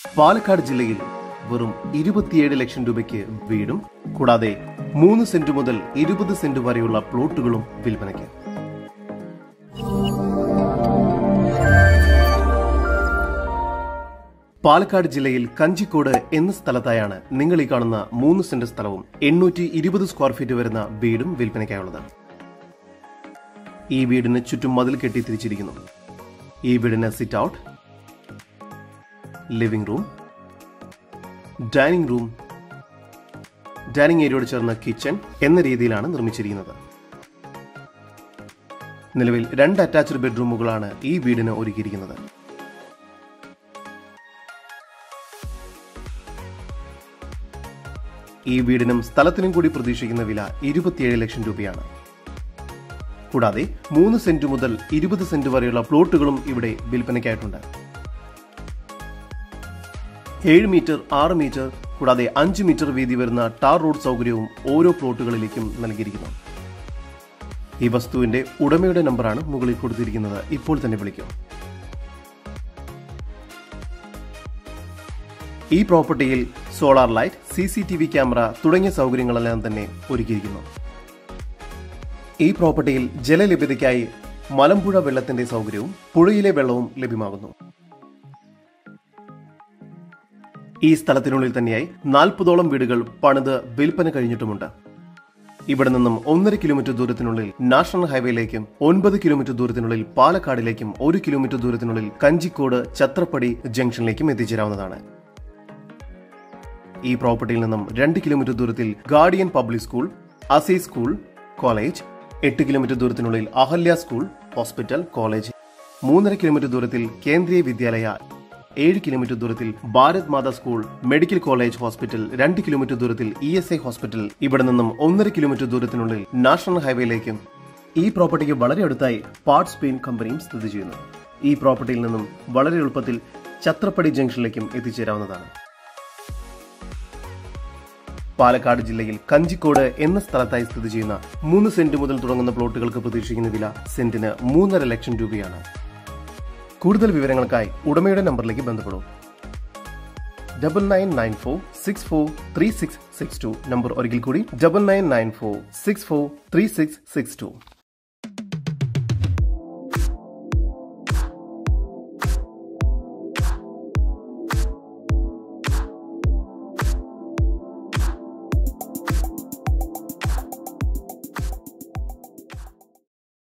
പാലക്കാട് ജില്ലയിൽ വെറും 27 ലക്ഷം രൂപയ്ക്ക് വീടും കൂടാതെ 3 സെന്റ് മുതൽ 20 സെന്റ് വരെയുള്ള പ്ലോട്ടുകളും വിൽപ്പനയ്ക്ക്. പാലക്കാട് ജില്ലയിൽ കഞ്ചിക്കോട് എന്ന സ്ഥലത്തായാണ് നിങ്ങൾ ഈ കാണുന്ന 3 സെന്റ് സ്ഥലവും 820 സ്ക്വയർ ഫീറ്റ് വരുന്ന വീടും വിൽപ്പനയ്ക്കായുള്ളത്. ഈ വീടിന് ചുറ്റും മതിൽ കെട്ടി തിരിച്ചിരിക്കുന്നു. ഈ വീടിന് sit out, living room, dining room, dining ഏരിയയോട് ചേർന്ന കിച്ചൺ എന്ന രീതിയിലാണ് നിർമ്മിച്ചിരിക്കുന്നത്. നിലവിൽ 2 അറ്റാച്ച്ഡ് ബെഡ്റൂമുകളാണ് ഈ വീടിന് ഒരുക്കിയിരിക്കുന്നത്. ഈ വീടിനും സ്ഥലത്തിനും കൂടി പ്രതീക്ഷിക്കുന്ന വില 27 ലക്ഷം രൂപയാണ്. കൂടാതെ 3 സെന്റ് മുതൽ 20 സെന്റ് വരെയുള്ള പ്ലോട്ടുകളും ഇവിടെ വിൽപ്പനയ്ക്കായിട്ടുണ്ട്. 7 മീറ്റർ, 6 മീറ്റർ കൂടാതെ 5 മീറ്റർ വീതി വരുന്ന ടാർ റോഡ് സൗകര്യവും ഓരോ പ്ലോട്ടുകളിലേക്കും നൽകിയിരിക്കുന്നു. ഈ വസ്തുവിന്റെ ഉടമയുടെ നമ്പറാണ് മുകളിൽ കൊടുത്തിരിക്കുന്നത്. ഇപ്പോൾ തന്നെ വിളിക്കും. ഈ പ്രോപ്പർട്ടിയിൽ സോളാർ ലൈറ്റ്, CCTV ക്യാമറ തുടങ്ങിയ സൗകര്യങ്ങളെല്ലാം തന്നെ ഒരുക്കിയിരിക്കുന്നു. ഈ പ്രോപ്പർട്ടിയിൽ ജലലഭ്യതയ്ക്കായി മലമ്പുഴ വെള്ളത്തിന്റെ സൗകര്യവും പുഴയിലെ വെള്ളവും ലഭ്യമാകുന്നു. ഈ സ്ഥലത്തിനുള്ളിൽ തന്നെയായി 40ഓളം വീടുകൾ പണിത് വിൽപ്പന കഴിഞ്ഞിട്ടുമുണ്ട്. ഇവിടെ നിന്നും 1.5 കിലോമീറ്റർ ദൂരത്തിനുള്ളിൽ നാഷണൽ ഹൈവേയിലേക്കും 9 കിലോമീറ്റർ ദൂരത്തിനുള്ളിൽ പാലക്കാടിലേക്കും 1 കിലോമീറ്റർ ദൂരത്തിനുള്ളിൽ കഞ്ചിക്കോട് ചത്രപ്പടി ജംഗ്ഷനിലേക്കും എത്തിച്ചേരാവുന്നതാണ്. ഈ പ്രോപ്പർട്ടിയിൽ നിന്നും 2 കിലോമീറ്റർ ദൂരത്തിൽ ഗാർഡിയൻ പബ്ലിക് സ്കൂൾ, അസി സ്കൂൾ, കോളേജ്, 8 കിലോമീറ്റർ ദൂരത്തിനുള്ളിൽ Ahalya school, hospital, college, 3.5 kilometre ദൂരത്തിൽ കേന്ദ്രീയ വിദ്യാലയ, 7 കിലോമീറ്റർ ദൂരത്തിൽ Bharat Mata school, medical college, hospital, 2 kilometre ദൂരത്തിൽ ESI ഹോസ്പിറ്റൽ. ഇവിടെ നിന്നും 1.5 കിലോമീറ്റർ ദൂരത്തിനുള്ളിൽ നാഷണൽ ഹൈവേയിലേക്കും. ഈ പ്രോപ്പർട്ടിക്ക് വളരെ അടുത്തായി പാർട്സ് പെയിന്റ് കമ്പനിയും സ്ഥിതി ചെയ്യുന്നു. ഈ പ്രോപ്പർട്ടിയിൽ നിന്നും വളരെ എളുപ്പത്തിൽ ചത്രപ്പടി ജംഗ്ഷനിലേക്കും എത്തിച്ചേരാവുന്നതാണ്. പാലക്കാട് ജില്ലയിൽ കഞ്ചിക്കോട് എന്ന സ്ഥലത്തായി സ്ഥിതി ചെയ്യുന്ന 3 സെന്റ് മുതൽ തുടങ്ങുന്ന പ്ലോട്ടുകൾക്ക് പ്രതീക്ഷിക്കുന്ന വില സെന്റിന് 3.5 ലക്ഷം രൂപയാണ്. കൂടുതൽ വിവരങ്ങൾക്കായി ഉടമയുടെ നമ്പറിലേക്ക് ബന്ധപ്പെടൂ. 9994643662. നമ്പർ ഒരിക്കൽ കൂടി 9994643662.